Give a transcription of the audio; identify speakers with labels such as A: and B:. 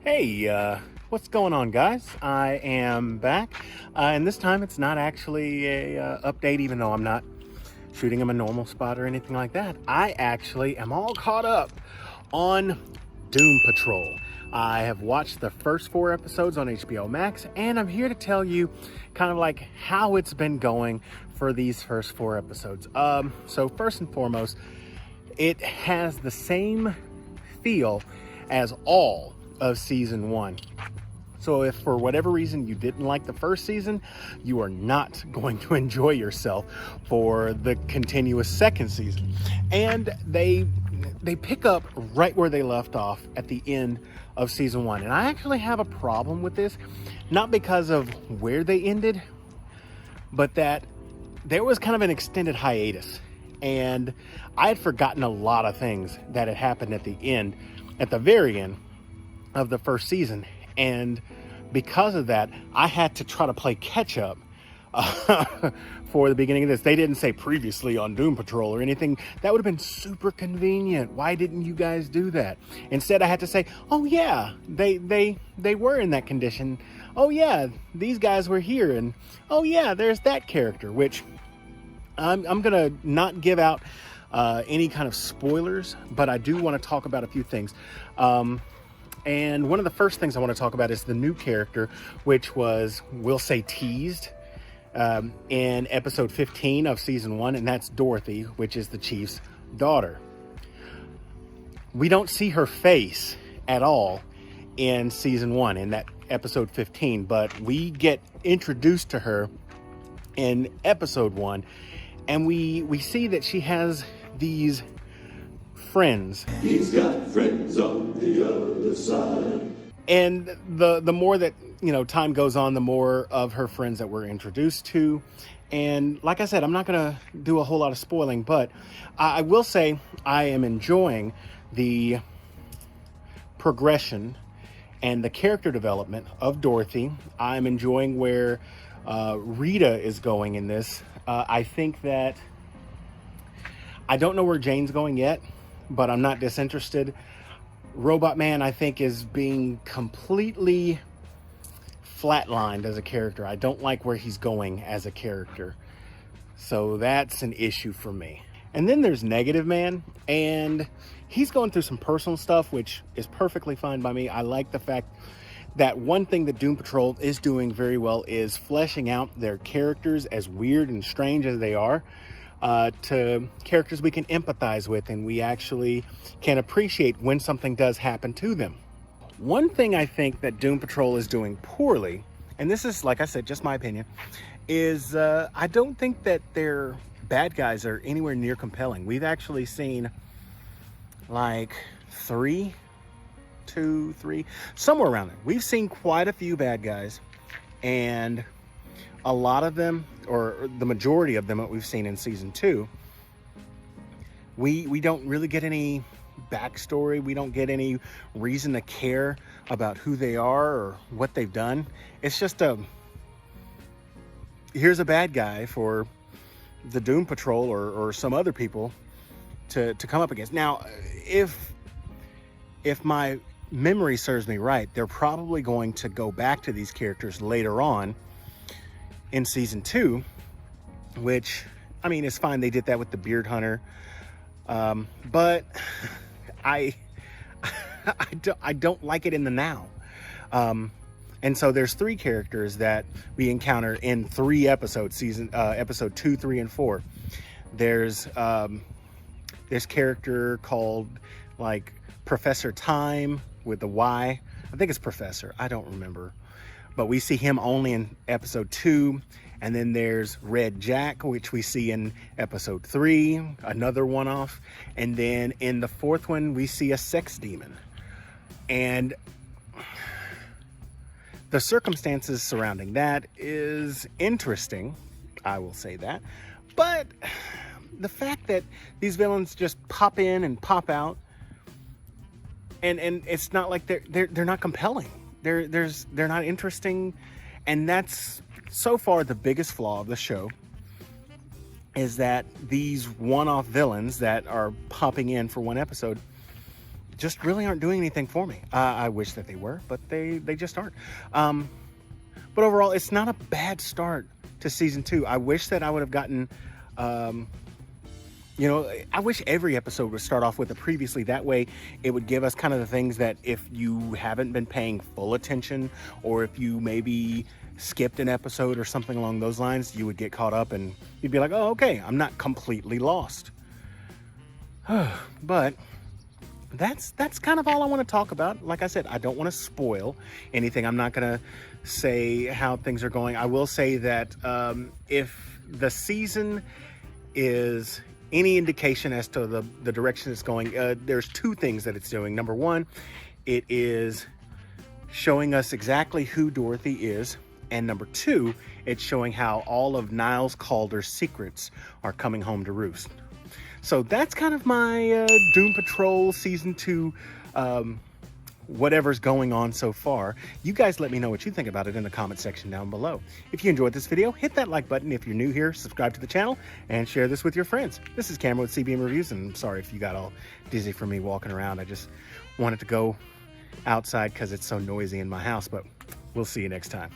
A: Hey, what's going on, guys? I am back, and this time it's not actually a update, even though I'm not shooting him a normal spot or anything like that. I actually am all caught up on Doom Patrol. I have watched the first 4 episodes on HBO Max, and I'm here to tell you kind of like how it's been going for these first 4 episodes. So first and foremost, it has the same feel as all of season 1. So if for whatever reason you didn't like the first season, you are not going to enjoy yourself for the continuous second season. And they pick up right where they left off at the end of season 1. And I actually have a problem with this, not because of where they ended, but that there was kind of an extended hiatus. And I had forgotten a lot of things that had happened at the very end of the first season. And because of that, I had to try to play catch up for the beginning of this. They didn't say previously on Doom Patrol or anything. That would have been super convenient. Why didn't you guys do that? Instead, I had to say, oh yeah, they were in that condition. Oh yeah, these guys were here. And oh yeah, there's that character, which I'm gonna not give out any kind of spoilers, but I do want to talk about a few things. And one of the first things I want to talk about is the new character, which was, we'll say, teased in episode 15 of season 1, and that's Dorothy, which is the chief's daughter. We don't see her face at all in season 1, in that episode 15, but we get introduced to her in episode 1, and we see that she has these friends.
B: He's got friends on the other side.
A: And the more that time goes on, the more of her friends that we're introduced to. And like I said, I'm not gonna do a whole lot of spoiling, but I will say I am enjoying the progression and the character development of Dorothy. I'm enjoying where Rita is going in this. I think that I don't know where Jane's going yet, but I'm not disinterested. Robot Man, I think, is being completely flatlined as a character. I don't like where he's going as a character. So that's an issue for me. And then there's Negative Man, and he's going through some personal stuff, which is perfectly fine by me. I like the fact that one thing that Doom Patrol is doing very well is fleshing out their characters, as weird and strange as they are, to characters we can empathize with, and we actually can appreciate when something does happen to them. One thing I think that Doom Patrol is doing poorly, and this is, like I said, just my opinion, is I don't think that their bad guys are anywhere near compelling. We've actually seen like 3, somewhere around there. We've seen quite a few bad guys, and a lot of them, or the majority of them that we've seen in season 2, we don't really get any backstory. We don't get any reason to care about who they are or what they've done. It's just here's a bad guy for the Doom Patrol or some other people to come up against. Now, if my memory serves me right, they're probably going to go back to these characters later on in season 2, which, I mean, it's fine. They did that with the Beard Hunter, but I don't like it in the now. And so there's 3 characters that we encounter in 3 episodes, episode 2, 3, and 4. There's this character called like Professor Time with the Y. I think it's Professor. I don't remember. But we see him only in episode 2. And then there's Red Jack, which we see in episode 3, another one-off. And then in the 4th one, we see a sex demon. And the circumstances surrounding that is interesting, I will say that. But the fact that these villains just pop in and pop out, and it's not like they're not compelling. They're not interesting, and that's so far the biggest flaw of the show, is that these one-off villains that are popping in for one episode just really aren't doing anything for me. I wish that they were, but they just aren't. But overall, it's not a bad start to season 2. I wish that I would have gotten, you know, I wish every episode would start off with a previously. That way it would give us kind of the things that if you haven't been paying full attention, or if you maybe skipped an episode or something along those lines, you would get caught up and you'd be like, oh, okay, I'm not completely lost. But that's kind of all I want to talk about. Like I said, I don't want to spoil anything. I'm not going to say how things are going. I will say that if the season is any indication as to the direction it's going, there's 2 things that it's doing. Number 1, it is showing us exactly who Dorothy is. And number 2, it's showing how all of Niles Calder's secrets are coming home to roost. So that's kind of my Doom Patrol Season 2, whatever's going on so far. You guys let me know what you think about it in the comment section down below. If you enjoyed this video, hit that like button. If you're new here, subscribe to the channel and share this with your friends. This is Cameron with CBM Reviews, and I'm sorry if you got all dizzy from me walking around. I just wanted to go outside because it's so noisy in my house, but we'll see you next time.